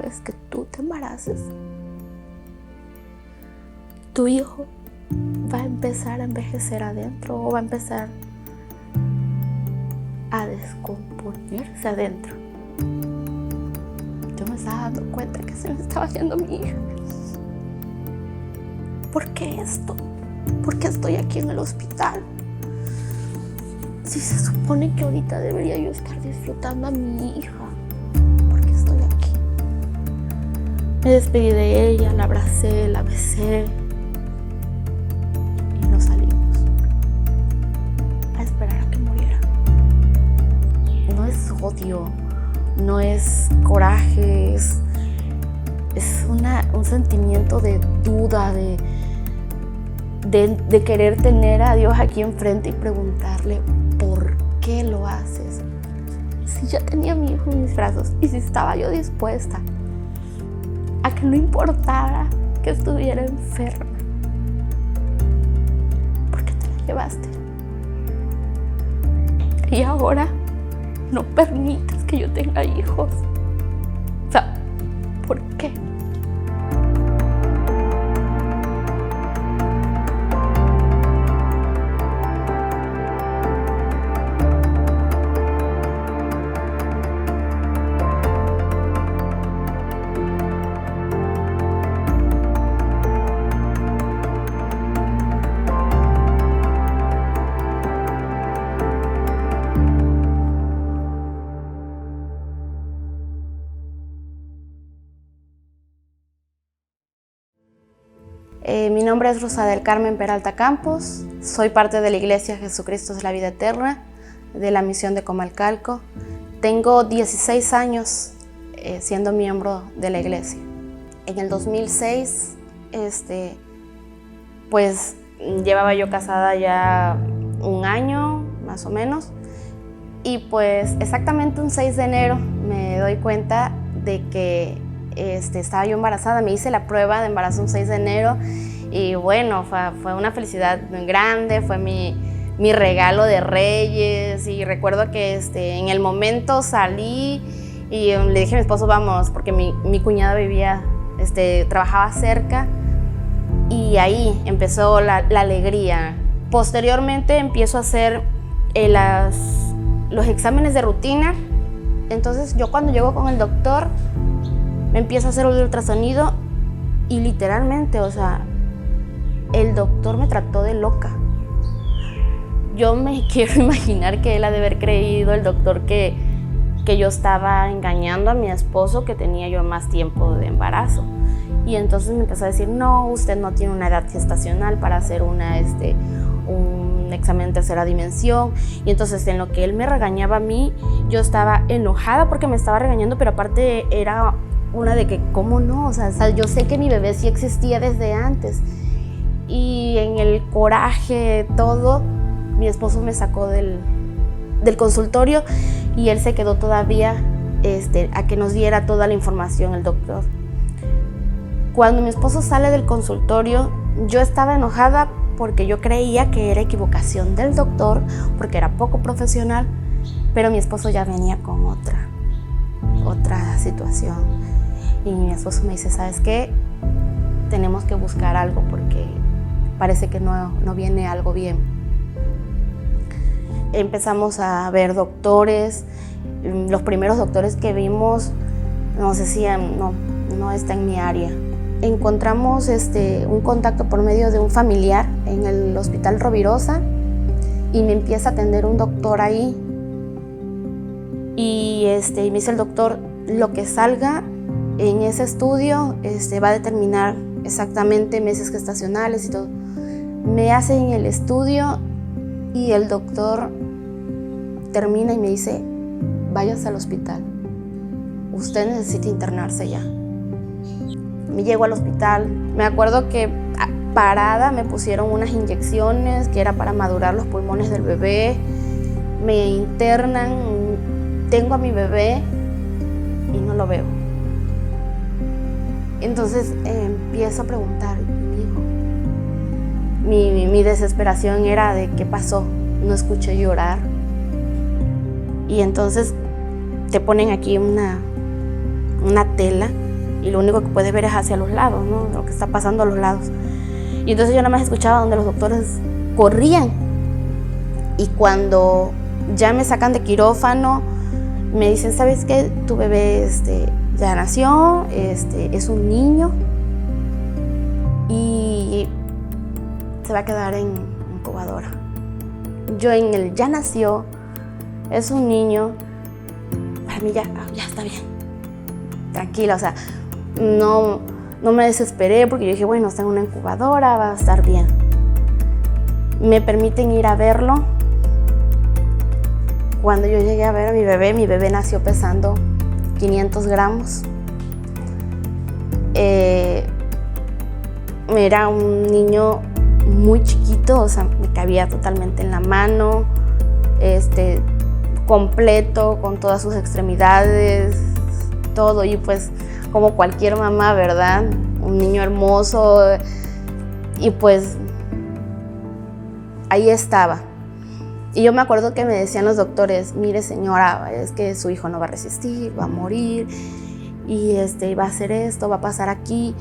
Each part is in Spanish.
vez que tú te embaraces, tu hijo va a empezar a envejecer adentro o va a empezar a descomponerse adentro. Yo me estaba dando cuenta que se me estaba yendo mi hija. ¿Por qué esto? ¿Por qué estoy aquí en el hospital? Si se supone que ahorita debería yo estar disfrutando a mi hija. ¿Por qué estoy aquí? Me despedí de ella, la abracé, la besé y nos salimos a esperar a que muriera. No es odio, no es coraje, es un sentimiento de duda, de querer tener a Dios aquí enfrente y preguntarle ¿por qué lo haces? Si ya tenía a mi hijo en mis brazos y si estaba yo dispuesta a que no importara que estuviera enferma, ¿por qué te la llevaste? Y ahora no permites que yo tenga hijos. O sea, ¿por qué? Mi nombre es Rosa del Carmen Peralta Campos, soy parte de la Iglesia Jesucristo es la Vida Eterna, de la misión de Comalcalco. Tengo 16 años siendo miembro de la iglesia. En el 2006, pues llevaba yo casada ya un año, más o menos, y pues exactamente un 6 de enero me doy cuenta de que estaba yo embarazada. Me hice la prueba de embarazo un 6 de enero y bueno, fue una felicidad muy grande, fue mi regalo de Reyes. Y recuerdo que en el momento salí y le dije a mi esposo vamos, porque mi cuñada vivía, trabajaba cerca, y ahí empezó la alegría. Posteriormente empiezo a hacer los exámenes de rutina. Entonces yo cuando llego con el doctor me empieza a hacer el ultrasonido y literalmente, o sea, el doctor me trató de loca. Yo me quiero imaginar que él ha de haber creído, el doctor, que yo estaba engañando a mi esposo, que tenía yo más tiempo de embarazo. Y entonces me empezó a decir, no, usted no tiene una edad gestacional para hacer un examen de tercera dimensión. Y entonces en lo que él me regañaba a mí, yo estaba enojada porque me estaba regañando, pero aparte era una de que, ¿cómo no? O sea, yo sé que mi bebé sí existía desde antes. Y en el coraje, todo, mi esposo me sacó del consultorio y él se quedó todavía a que nos diera toda la información el doctor. Cuando mi esposo sale del consultorio, yo estaba enojada porque yo creía que era equivocación del doctor, porque era poco profesional, pero mi esposo ya venía con otra situación. Y mi esposo me dice, ¿sabes qué? Tenemos que buscar algo porque parece que no viene algo bien. Empezamos a ver doctores. Los primeros doctores que nos decían, no está en mi área. Encontramos un contacto por medio de un familiar en el Hospital Rovirosa y me empieza a atender un doctor ahí. Y me dice el doctor, lo que salga en ese estudio va a determinar exactamente meses gestacionales y todo. Me hacen el estudio y el doctor termina y me dice, váyase al hospital, usted necesita internarse ya. Me llego al hospital, me acuerdo que parada me pusieron unas inyecciones que era para madurar los pulmones del bebé, me internan, tengo a mi bebé y no lo veo. Entonces empiezo a preguntar, mi desesperación era de qué pasó, no escuché llorar. Y entonces te ponen aquí una tela y lo único que puedes ver es hacia los lados, ¿no? Lo que está pasando a los lados. Y entonces yo nada más escuchaba donde los doctores corrían. Y cuando ya me sacan de quirófano, me dicen, ¿sabes qué? Tu bebé ya nació, es un niño y se va a quedar en incubadora. Yo en el ya nació, es un niño, para mí ya está bien, tranquila, o sea, no me desesperé porque yo dije, bueno, está en una incubadora, va a estar bien. Me permiten ir a verlo. Cuando yo llegué a ver a mi bebé nació pesando 500 gramos. Era un niño muy chiquito, o sea, me cabía totalmente en la mano, completo, con todas sus extremidades, todo. Y pues, como cualquier mamá, ¿verdad? Un niño hermoso. Y pues, ahí estaba. Y yo me acuerdo que me decían los doctores, mire señora, es que su hijo no va a resistir, va a morir, y va a hacer esto, va a pasar aquí.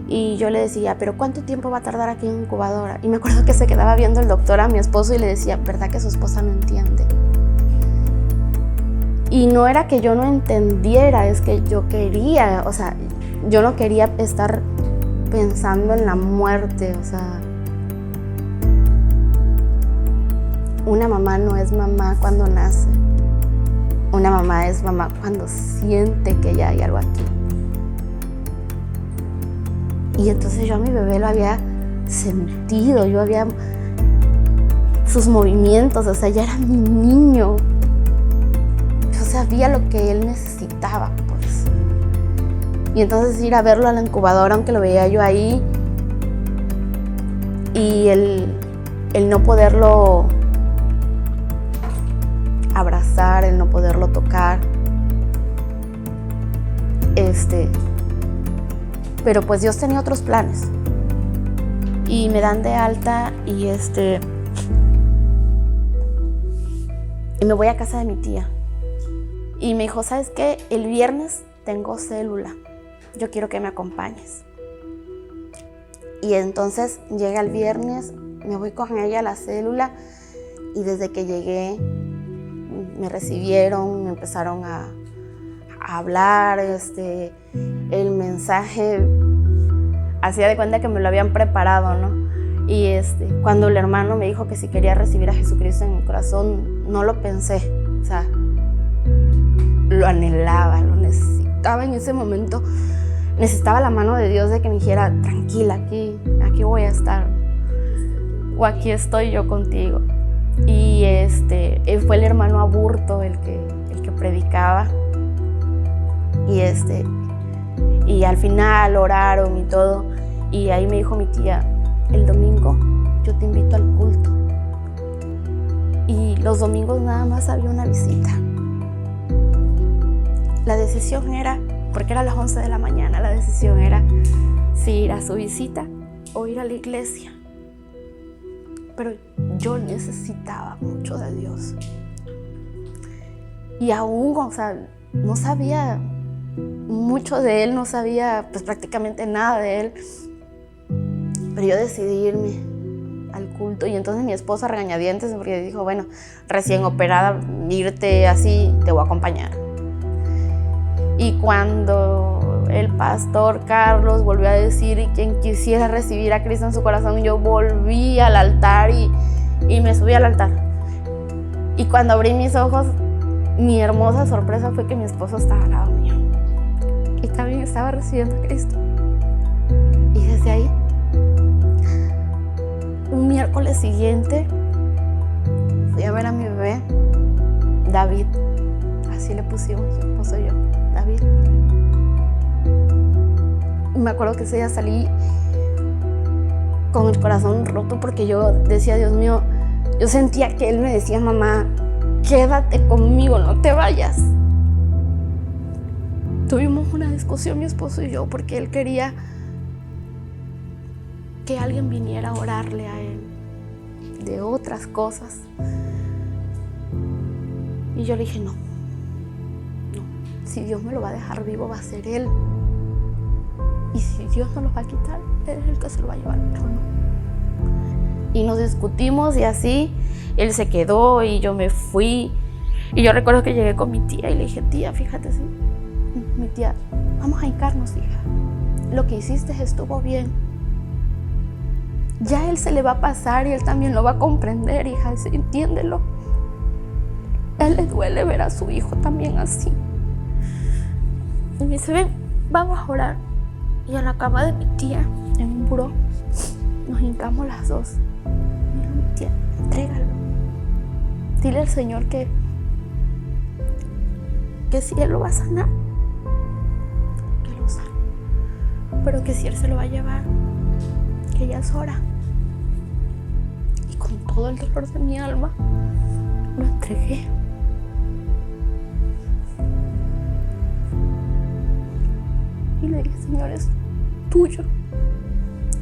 Y yo le decía, ¿pero cuánto tiempo va a tardar aquí en incubadora? Y me acuerdo que se quedaba viendo el doctor a mi esposo y le decía, ¿verdad que su esposa no entiende? Y no era que yo no entendiera, es que yo quería, o sea, yo no quería estar pensando en la muerte, o sea, una mamá no es mamá cuando nace. Una mamá es mamá cuando siente que ya hay algo aquí. Y entonces yo a mi bebé lo había sentido, yo había sus movimientos, o sea, ya era mi niño. Yo sabía lo que él necesitaba, pues. Y entonces ir a verlo a la incubadora, aunque lo veía yo ahí, y el no poderlo abrazar, el no poderlo tocar, pero pues Dios tenía otros planes. Y me dan de alta y y me voy a casa de mi tía. Y me dijo, ¿sabes qué? El viernes tengo célula, yo quiero que me acompañes. Y entonces llega el viernes, me voy con ella a la célula, y desde que llegué me recibieron, me empezaron a hablar, el mensaje hacía de cuenta que me lo habían preparado, ¿no? Y cuando el hermano me dijo que si quería recibir a Jesucristo en mi corazón, no lo pensé, o sea, lo anhelaba, lo necesitaba en ese momento. Necesitaba la mano de Dios de que me dijera, tranquila, aquí voy a estar, o aquí estoy yo contigo. Y fue el hermano Aburto el que predicaba. Y al final oraron y todo. Y ahí me dijo mi tía, el domingo yo te invito al culto. Y los domingos nada más había una visita. La decisión era, porque era las 11 de la mañana, la decisión era si ir a su visita o ir a la iglesia. Pero yo necesitaba mucho de Dios. Y aún, o sea, no sabía mucho de Él, no sabía pues prácticamente nada de Él. Pero yo decidí irme al culto. Y entonces mi esposa regañadientes, porque dijo, bueno, recién operada, irte así, te voy a acompañar. Y cuando el pastor Carlos volvió a decir, y quien quisiera recibir a Cristo en su corazón, yo volví al altar y me subí al altar. Y cuando abrí mis ojos, mi hermosa sorpresa fue que mi esposo estaba al lado mío. Y también estaba recibiendo a Cristo. Y desde ahí, un miércoles siguiente, fui a ver a mi bebé, David. Así le pusimos, su esposo y yo, David. Y me acuerdo que ese día salí con el corazón roto porque yo decía, Dios mío, yo sentía que él me decía, mamá, quédate conmigo, no te vayas. Tuvimos una discusión mi esposo y yo porque él quería que alguien viniera a orarle a él de otras cosas. Y yo le dije, no, si Dios me lo va a dejar vivo, va a ser él. Y si Dios no los va a quitar, Él es el que se lo va a llevar, yo no. Y nos discutimos y así, Él se quedó y yo me fui. Y yo recuerdo que llegué con mi tía y le dije, tía, fíjate, sí. Mi tía, vamos a hincarnos, hija. Lo que hiciste estuvo bien. Ya Él se le va a pasar y Él también lo va a comprender, hija, entiéndelo. A Él le duele ver a su hijo también así. Y me dice, ven, vamos a orar. Y en la cama de mi tía, en un buró, nos hincamos las dos. Y le digo, mi tía, entrégalo. Dile al Señor que si Él lo va a sanar, que lo sane. Pero que si Él se lo va a llevar, que ya es hora. Y con todo el dolor de mi alma, lo entregué. Y le dije, Señor, es tuyo.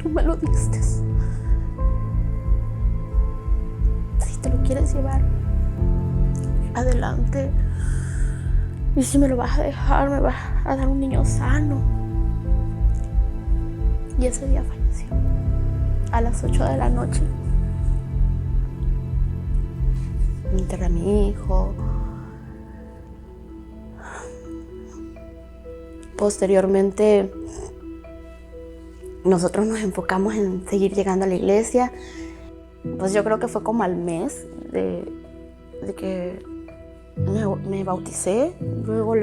Tú me lo diste. Si te lo quieres llevar, adelante. Y si me lo vas a dejar, me vas a dar un niño sano. Y ese día falleció. A las 8 de la noche. Me enterré a mi hijo. Posteriormente, nosotros nos enfocamos en seguir llegando a la iglesia. Pues yo creo que fue como al mes de que me bauticé. Luego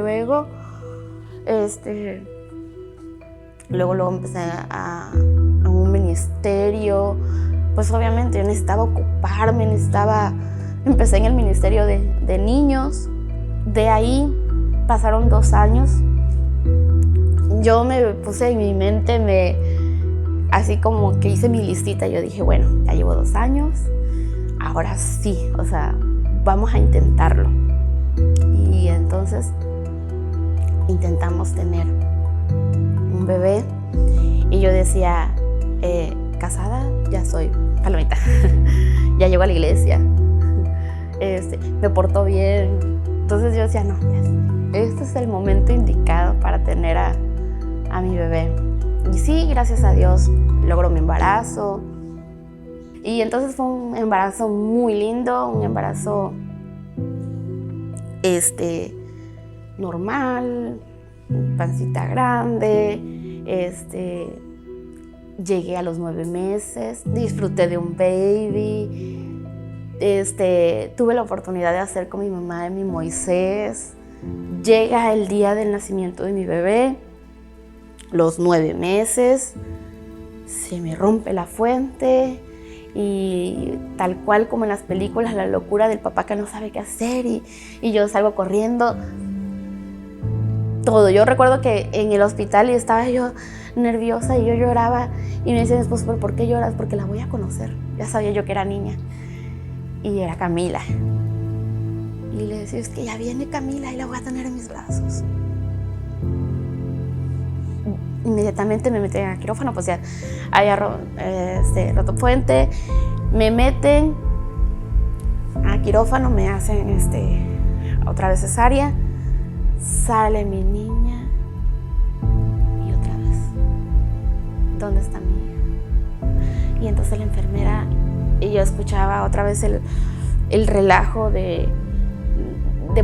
empecé a un ministerio. Pues obviamente yo necesitaba ocuparme, empecé en el ministerio de niños. De ahí pasaron 2 años. Yo me puse en mi mente, así como que hice mi listita. Yo dije, bueno, ya llevo 2 años, ahora sí, o sea, vamos a intentarlo. Y entonces intentamos tener un bebé. Y yo decía, casada, ya soy palomita. Ya llego a la iglesia. Me porto bien. Entonces yo decía, no, este es el momento indicado para tener a mi bebé. Y sí, gracias a Dios, logró mi embarazo. Y entonces fue un embarazo muy lindo, un embarazo normal, pancita grande. Llegué a los 9 meses, disfruté de un baby. Tuve la oportunidad de hacer con mi mamá de mi Moisés. Llega el día del nacimiento de mi bebé, los 9 meses, se me rompe la fuente y tal cual como en las películas, la locura del papá que no sabe qué hacer y yo salgo corriendo. Todo. Yo recuerdo que en el hospital estaba yo nerviosa y yo lloraba y me decía mi esposo, ¿por qué lloras? Porque la voy a conocer. Ya sabía yo que era niña y era Camila. Y le decía, es que ya viene Camila y la voy a tener en mis brazos. Inmediatamente me meten a quirófano, pues ya había roto fuente. Me meten a quirófano, me hacen otra vez cesárea. Sale mi niña y otra vez, ¿dónde está mi hija? Y entonces la enfermera, y yo escuchaba otra vez el relajo de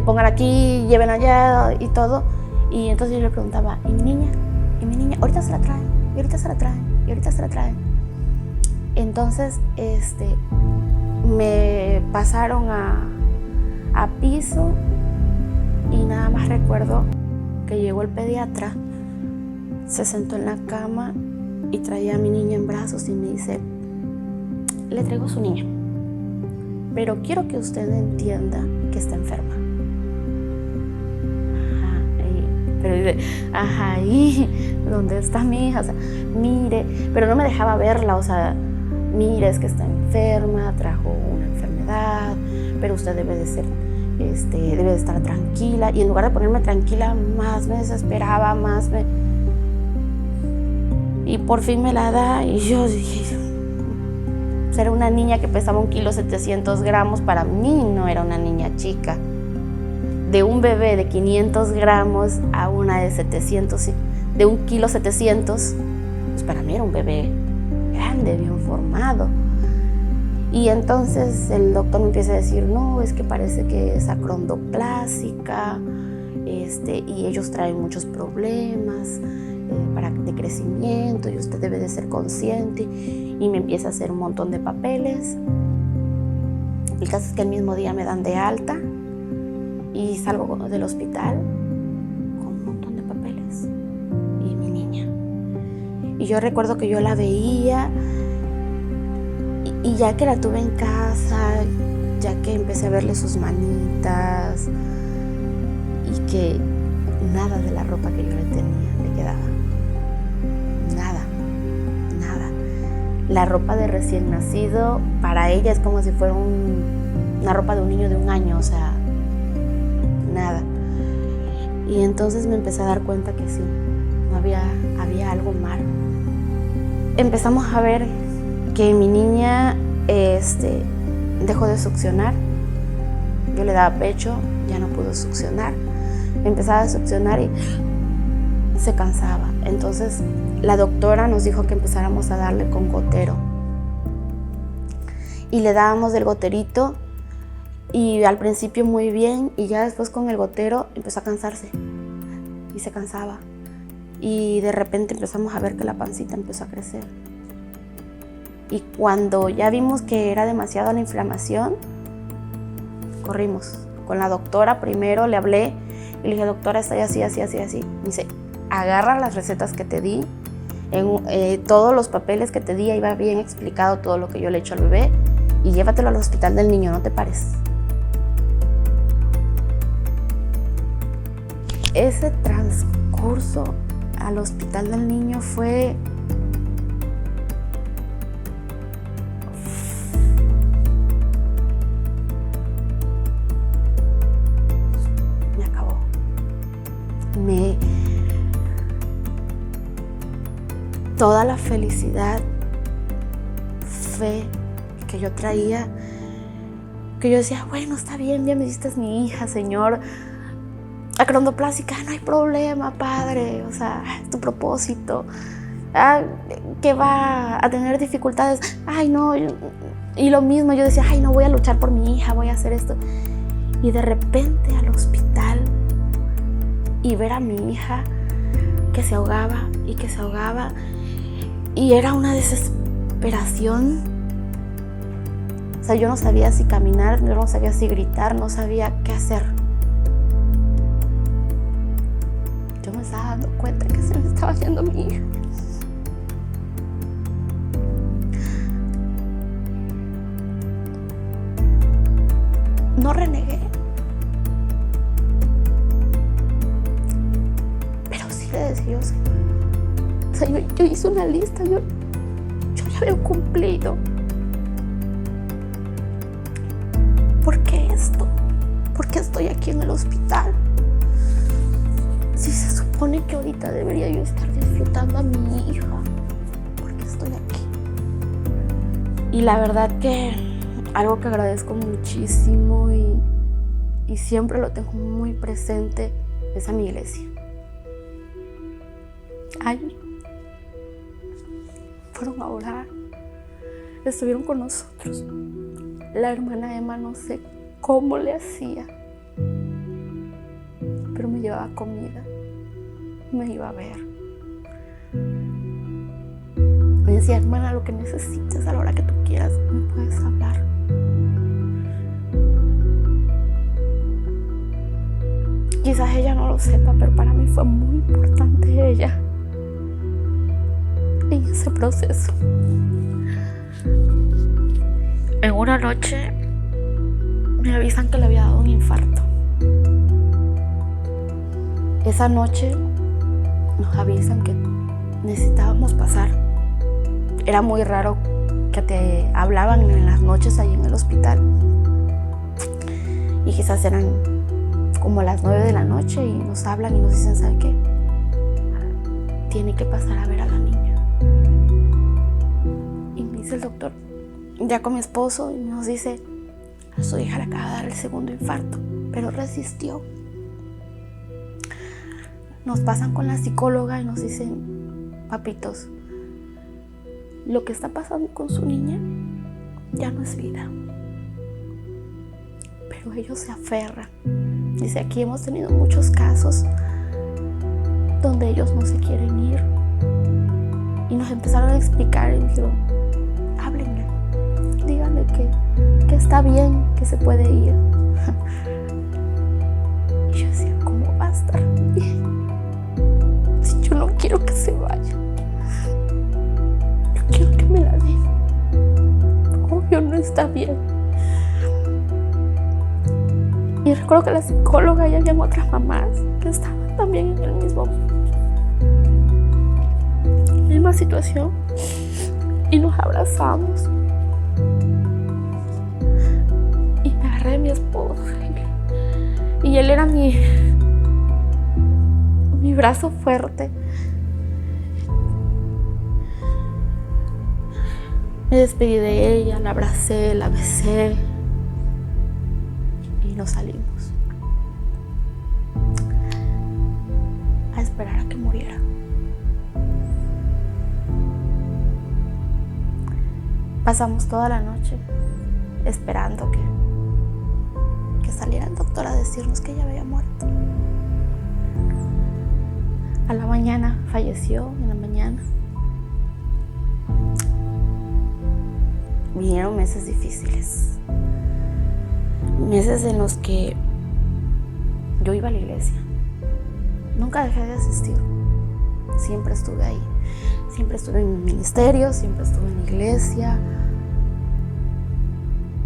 pongan aquí, lleven allá y todo. Y entonces yo le preguntaba, ¿y mi niña? ¿Y mi niña? Ahorita se la traen, y ahorita se la traen, y ahorita se la traen. Entonces me pasaron a piso. Y nada más recuerdo que llegó el pediatra, se sentó en la cama y traía a mi niña en brazos y me dice, le traigo a su niña, pero quiero que usted entienda que está enferma. Pero dice, ¿y dónde está mi hija? O sea, mire, pero no me dejaba verla, o sea, mire, es que está enferma, trajo una enfermedad, pero usted debe de ser... debe de estar tranquila. Y en lugar de ponerme tranquila, más me desesperaba, y por fin me la da. Y yo dije, era una niña que pesaba 1,700 gramos. Para mí no era una niña chica. De un bebé de 500 gramos a una de de 1,7 kilos, pues para mí era un bebé grande, bien formado. Y entonces el doctor me empieza a decir, no, es que parece que es acondroplásica, y ellos traen muchos problemas de crecimiento y usted debe de ser consciente. Y me empieza a hacer un montón de papeles. El caso es que el mismo día me dan de alta y salgo del hospital con un montón de papeles y mi niña. Y yo recuerdo que yo la veía y ya que la tuve en casa, ya que empecé a verle sus manitas y que nada de la ropa que yo le tenía le quedaba. Nada. La ropa de recién nacido para ella es como si fuera una ropa de un niño de 1 año, o sea, nada. Y entonces me empecé a dar cuenta que sí, había algo mal. Empezamos a ver que mi niña dejó de succionar. Yo le daba pecho, ya no pudo succionar. Empezaba a succionar y se cansaba. Entonces la doctora nos dijo que empezáramos a darle con gotero. Y le dábamos del goterito y al principio muy bien, y ya después con el gotero empezó a cansarse y se cansaba. Y de repente empezamos a ver que la pancita empezó a crecer. Y cuando ya vimos que era demasiada la inflamación, corrimos con la doctora. Primero le hablé y le dije, doctora, está así. Me dice, agarra las recetas que te di, todos los papeles que te di, ahí va bien explicado todo lo que yo le he hecho al bebé, y llévatelo al hospital del niño, no te pares. Ese transcurso al hospital del niño fue me acabó. Toda la felicidad, fe que yo traía, que yo decía, bueno, está bien, ya me diste mi hija, Señor. Acondroplásica, no hay problema, Padre, o sea, tu propósito. Que va a tener dificultades, ay no, y lo mismo, yo decía, ay no, voy a luchar por mi hija, voy a hacer esto. Y de repente al hospital y ver a mi hija que se ahogaba y que se ahogaba, y era una desesperación. O sea, yo no sabía si caminar, yo no sabía si gritar, no sabía qué hacer. Yo me estaba dando cuenta que se me estaba yendo mi hija. No renegué, pero sí le decía, Señor. O sea, yo hice una lista, yo la había cumplido. ¿Por qué esto? ¿Por qué estoy aquí en el hospital? Si se supone que ahorita debería yo estar disfrutando a mi hija, ¿por qué estoy aquí? Y la verdad que algo que agradezco muchísimo y siempre lo tengo muy presente es a mi iglesia. Ayer fueron a orar, estuvieron con nosotros. La hermana Emma, no sé cómo le hacía, pero me llevaba comida, me iba a ver. Me decía, hermana, lo que necesites a la hora que tú quieras, me puedes hablar. Quizás ella no lo sepa, pero para mí fue muy importante ella en ese proceso. En una noche me avisan que le había dado un infarto. Esa noche nos avisan que necesitábamos pasar. Era muy raro que te hablaban en las noches ahí en el hospital. Y quizás eran como las 9 de la noche y nos hablan y nos dicen, ¿sabe qué? Tiene que pasar a ver a la niña. Y me dice el doctor, ya con mi esposo, y nos dice, a su hija le acaba de dar el segundo infarto, pero resistió. nos pasan con la psicóloga y nos dicen: papitos, lo que está pasando con su niña ya no es vida. Pero ellos se aferran. Dice: aquí hemos tenido muchos casos donde ellos no se quieren ir. Y nos empezaron a explicar y dijeron: háblenle, díganle que está bien, que se puede ir. Y yo decía: ¿cómo va a estar bien? Si yo no quiero que se vaya, yo quiero que me la den. Obvio no está bien. Y recuerdo que la psicóloga y habían otras mamás que estaban también en el misma situación, y nos abrazamos. Y me agarré de mi esposo, y él era mi brazo fuerte. Me despedí de ella, la abracé, la besé y nos salimos a esperar a que muriera. Pasamos toda la noche esperando que saliera el doctor a decirnos que ella había muerto. A la mañana falleció, en la mañana. Vinieron meses difíciles, meses en los que yo iba a la iglesia. Nunca dejé de asistir, siempre estuve ahí. Siempre estuve en mi ministerio, siempre estuve en la iglesia,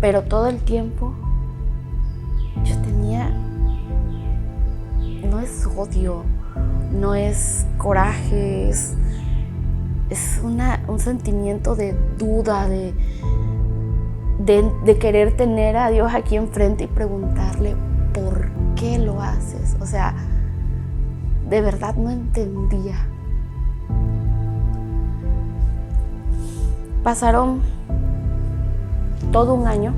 pero todo el tiempo yo tenía, no es odio, no es coraje, es un sentimiento de duda, de querer tener a Dios aquí enfrente y preguntarle: ¿por qué lo haces? O sea, de verdad no entendía. Pasaron todo un año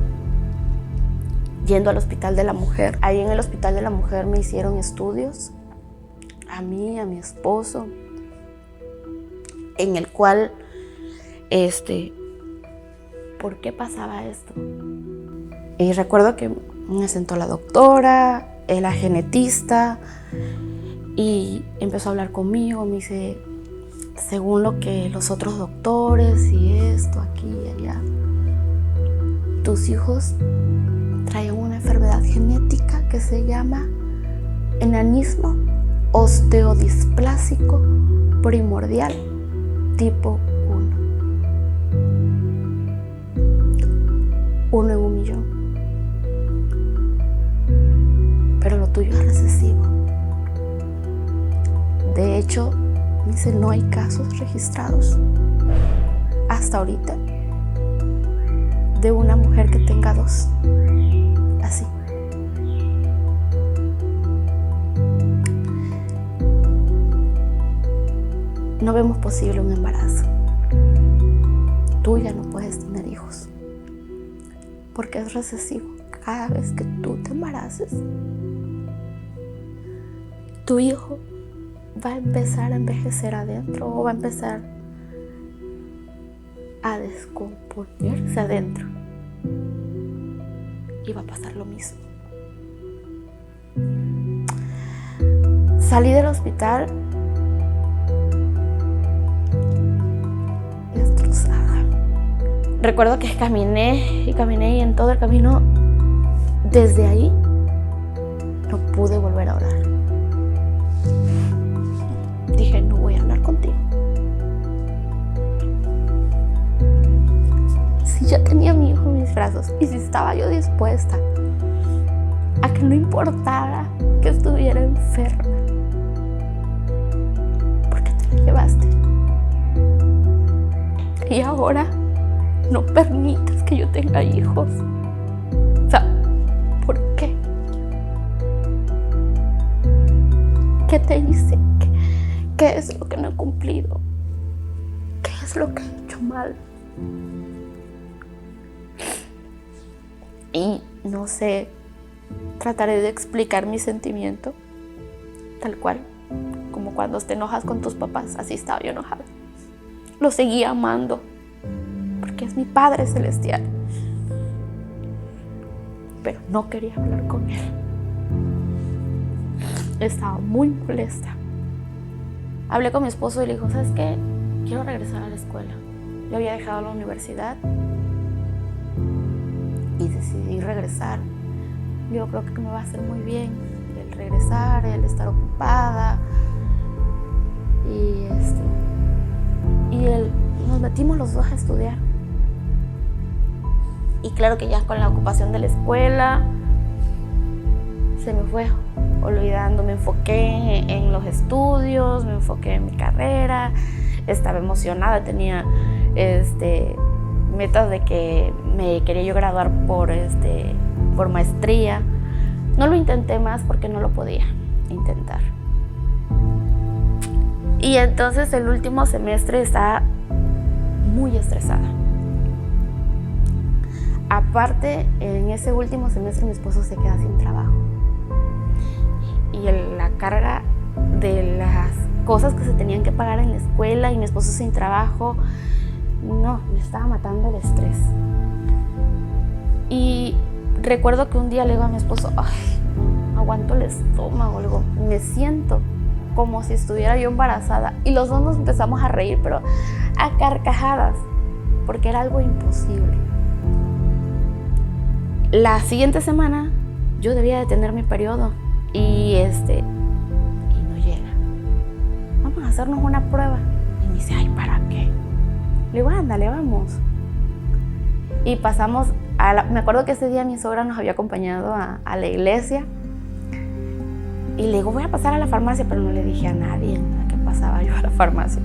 yendo al Hospital de la Mujer. Ahí en el Hospital de la Mujer me hicieron estudios, a mí, a mi esposo, en el cual, ¿por qué pasaba esto? Y recuerdo que me sentó la doctora, la genetista, y empezó a hablar conmigo. Me dice: según lo que los otros doctores y esto, aquí y allá, tus hijos traen una enfermedad genética que se llama enanismo osteodisplásico primordial tipo 1 en 1.000.000. Pero lo tuyo es recesivo. De hecho, me dice, no hay casos registrados hasta ahorita de una mujer que tenga 2 así. No vemos posible un embarazo. Tú ya no puedes tener hijos porque es recesivo. Cada vez que tú te embaraces, tu hijo va a empezar a envejecer adentro o va a empezar a descomponerse adentro y va a pasar lo mismo. Salí del hospital destrozada. Recuerdo que caminé y en todo el camino, desde ahí, no pude volver a orar. Dije, no voy a hablar contigo. Si ya tenía a mi hijo en mis brazos y si estaba yo dispuesta a que no importara que estuviera enferma, ¿por qué te la llevaste? Y ahora no permites que yo tenga hijos. O sea, ¿por qué? ¿Qué te hice? ¿Qué es lo que no he cumplido? ¿Qué es lo que he hecho mal? Y no sé, trataré de explicar mi sentimiento tal cual, como como cuando te enojas con tus papás, así estaba yo enojada. Lo seguía amando, porque es mi Padre Celestial. Pero no quería hablar con él. Estaba muy molesta. Hablé con mi esposo y le dijo, ¿sabes qué? Quiero regresar a la escuela. Yo había dejado la universidad y decidí regresar. Yo creo que me va a hacer muy bien el regresar, el estar ocupada. Y nos metimos los dos a estudiar. Y claro que ya con la ocupación de la escuela se me fue olvidando. Me enfoqué en los estudios, me enfoqué en mi carrera. Estaba emocionada, tenía metas de que me quería yo graduar por maestría. No lo intenté más porque no lo podía intentar. Y entonces el último semestre estaba muy estresada. Aparte, en ese último semestre mi esposo se queda sin trabajo. Y la carga de las cosas que se tenían que pagar en la escuela y mi esposo sin trabajo, no, me estaba matando el estrés. Y recuerdo que un día le digo a mi esposo, ay, aguanto el estómago, le digo, me siento como si estuviera yo embarazada. Y los dos nos empezamos a reír, pero a carcajadas, porque era algo imposible. La siguiente semana yo debía de tener mi periodo y no llega. Vamos a hacernos una prueba. Y me dice, ay, ¿para qué? Le digo, ándale, vamos. Y pasamos me acuerdo que ese día mi suegra nos había acompañado a la iglesia. Y le digo, voy a pasar a la farmacia, pero no le dije a nadie que pasaba yo a la farmacia.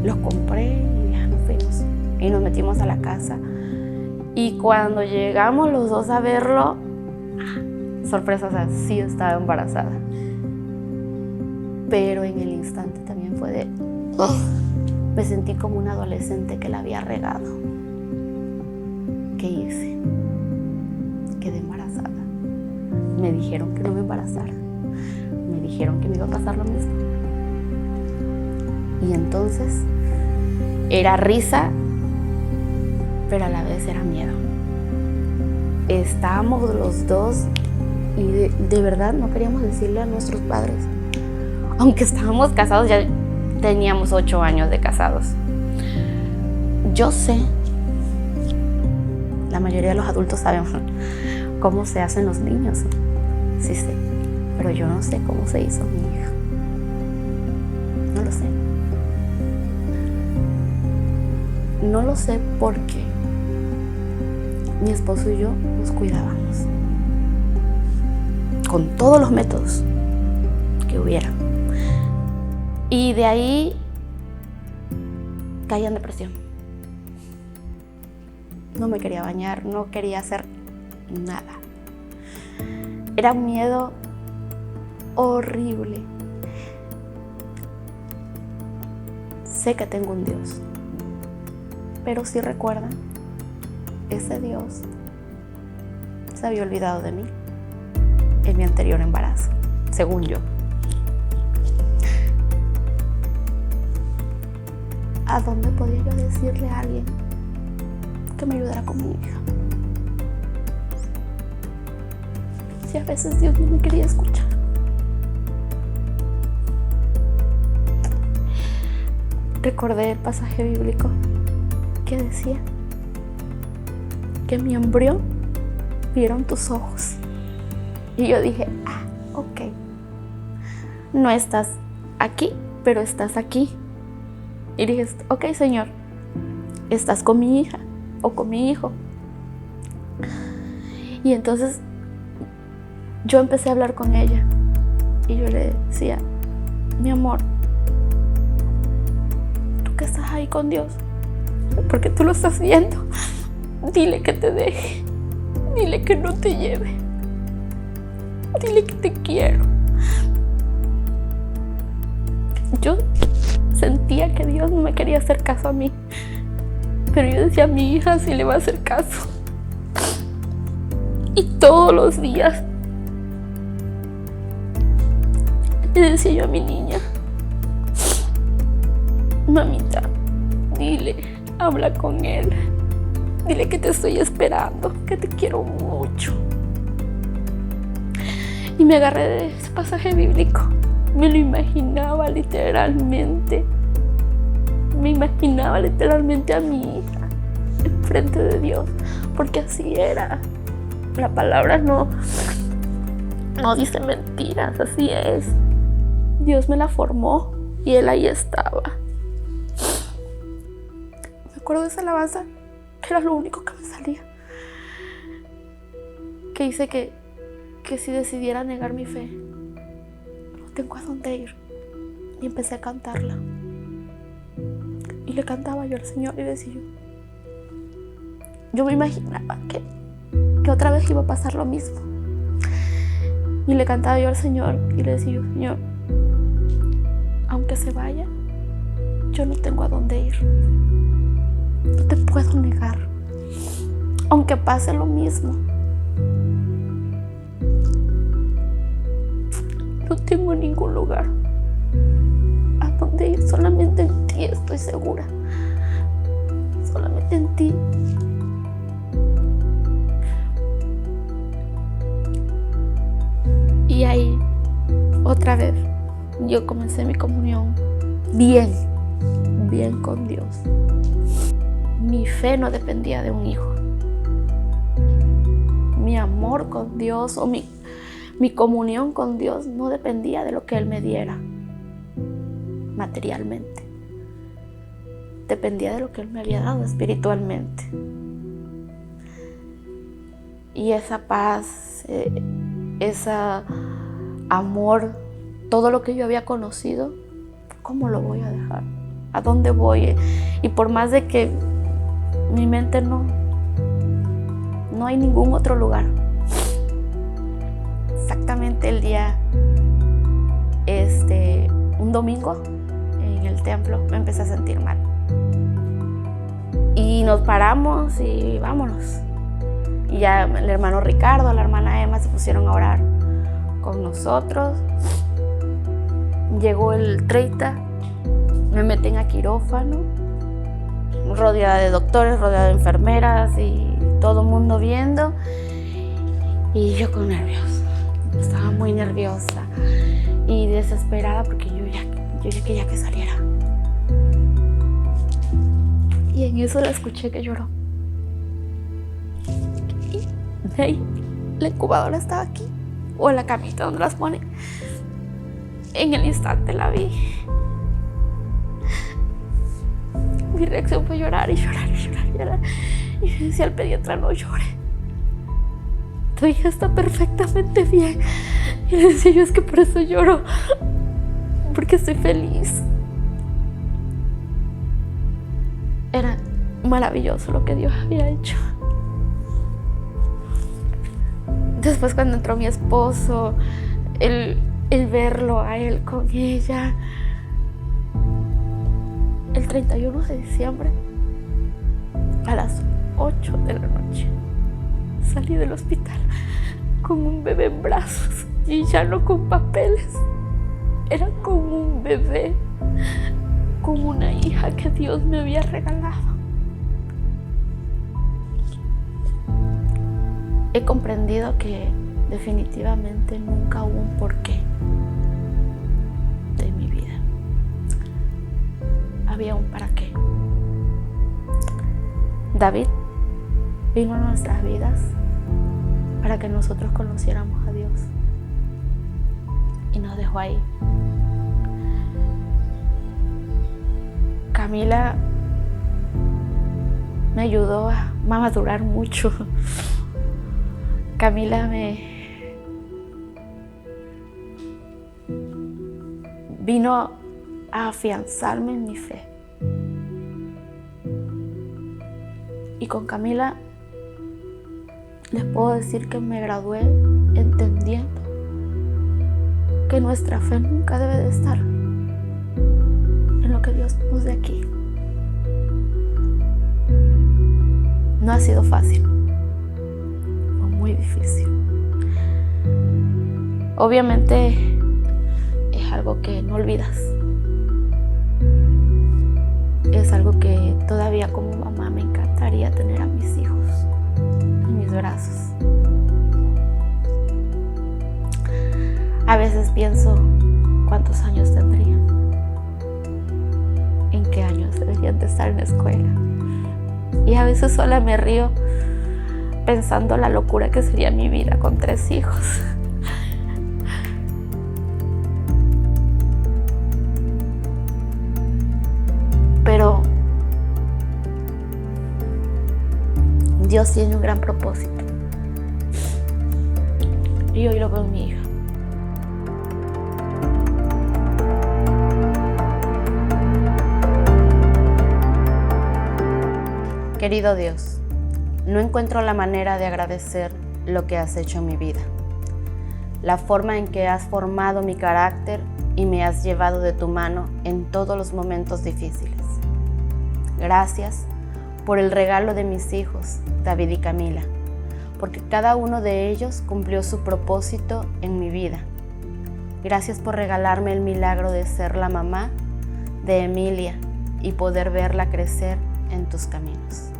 Los compré y ya nos fuimos. Y nos metimos a la casa. Y cuando llegamos los dos a verlo, sorpresa, o sea, sí estaba embarazada. Pero en el instante también fue de... me sentí como una adolescente que la había regado. ¿Qué hice? Quedé embarazada. Me dijeron que no me embarazara. Me dijeron que me iba a pasar lo mismo. Y entonces era risa, pero a la vez era miedo. Estábamos los dos y de verdad no queríamos decirle a nuestros padres. Aunque estábamos casados, ya teníamos 8 años de casados. Yo sé, la mayoría de los adultos saben cómo se hacen los niños. Sí sé, pero yo no sé cómo se hizo mi hija. No lo sé. No lo sé porque mi esposo y yo nos cuidábamos con todos los métodos que hubiera. Y de ahí caí en depresión. No me quería bañar, no quería hacer nada. Era un miedo horrible. Sé que tengo un Dios, pero si recuerdan, ese Dios se había olvidado de mí en mi anterior embarazo, según yo. ¿A dónde podía yo decirle a alguien que me ayudara con mi hija? Si a veces Dios no me quería escuchar. Recordé el pasaje bíblico que decía que mi embrión vieron tus ojos. Y yo dije, ok, no estás aquí, pero estás aquí. Y dije, ok, Señor, estás con mi hija o con mi hijo. Y entonces yo empecé a hablar con ella y yo le decía, mi amor, tú que estás ahí con Dios, porque tú lo estás viendo, dile que te deje, dile que no te lleve, dile que te quiero. Yo sentía que Dios no me quería hacer caso a mí, pero yo decía, a mi hija sí le va a hacer caso. Y todos los días le decía yo a mi niña, mamita, dile, habla con él. Dile que te estoy esperando, que te quiero mucho. Y me agarré de ese pasaje bíblico. Me lo imaginaba literalmente. Me imaginaba literalmente a mi hija enfrente de Dios, porque así era. La palabra no dice mentiras, así es. Dios me la formó y Él ahí estaba. Me acuerdo de esa alabanza, que era lo único que me salía. Que dice que si decidiera negar mi fe, no tengo a dónde ir. Y empecé a cantarla. Y le cantaba yo al Señor y decía yo me imaginaba que otra vez iba a pasar lo mismo. Y le cantaba yo al Señor y le decía, Señor, aunque se vaya, yo no tengo a dónde ir. No te puedo negar. Aunque pase lo mismo, no tengo ningún lugar a donde ir. Solamente en ti estoy segura. Solamente en ti. Y ahí, otra vez, yo comencé mi comunión bien con Dios. Mi fe no dependía de un hijo. Mi amor con Dios o mi comunión con Dios no dependía de lo que Él me diera materialmente. Dependía de lo que Él me había dado espiritualmente. Y esa paz, ese amor, todo lo que yo había conocido, ¿cómo lo voy a dejar? ¿A dónde voy? Y por más de que mi mente no hay ningún otro lugar. Exactamente el día, un domingo en el templo, me empecé a sentir mal. Y nos paramos y vámonos. Y ya el hermano Ricardo, la hermana Emma se pusieron a orar con nosotros. Llegó el 30, me meten a quirófano, rodeada de doctores, rodeada de enfermeras y todo el mundo viendo. Y yo con nervios, estaba muy nerviosa y desesperada porque yo ya quería que saliera. Y en eso la escuché que lloró. Y de ahí, la incubadora estaba aquí, o en la camita donde las ponen. En el instante la vi. Mi reacción fue llorar y llorar y llorar y llorar. Y yo decía al pediatra, no llore. Tu hija está perfectamente bien. Y le decía yo, es que por eso lloro. Porque estoy feliz. Era maravilloso lo que Dios había hecho. Después cuando entró mi esposo, el verlo a él con ella. El 31 de diciembre, a las 8 de la noche, salí del hospital con un bebé en brazos y ya no con papeles. Era como un bebé, como una hija que Dios me había regalado. He comprendido que definitivamente nunca hubo un porqué de mi vida. Había un para qué. David vino a nuestras vidas para que nosotros conociéramos a Dios y nos dejó ahí. Camila me ayudó a madurar mucho. Camila me vino a afianzarme en mi fe. Y con Camila les puedo decir que me gradué entendiendo que nuestra fe nunca debe de estar en lo que Dios nos dé aquí. No ha sido fácil, fue muy difícil. Obviamente es algo que no olvidas. es algo que todavía como mamá me encantaría tener a mis hijos en mis brazos. A veces pienso cuántos años tendrían, en qué años deberían de estar en la escuela. Y a veces sola me río pensando la locura que sería mi vida con 3 hijos. Pero Dios tiene un gran propósito. Y hoy lo veo en mi hija. Querido Dios, no encuentro la manera de agradecer lo que has hecho en mi vida, la forma en que has formado mi carácter y me has llevado de tu mano en todos los momentos difíciles. Gracias por el regalo de mis hijos, David y Camila, porque cada uno de ellos cumplió su propósito en mi vida. Gracias por regalarme el milagro de ser la mamá de Emilia y poder verla crecer en tus caminos.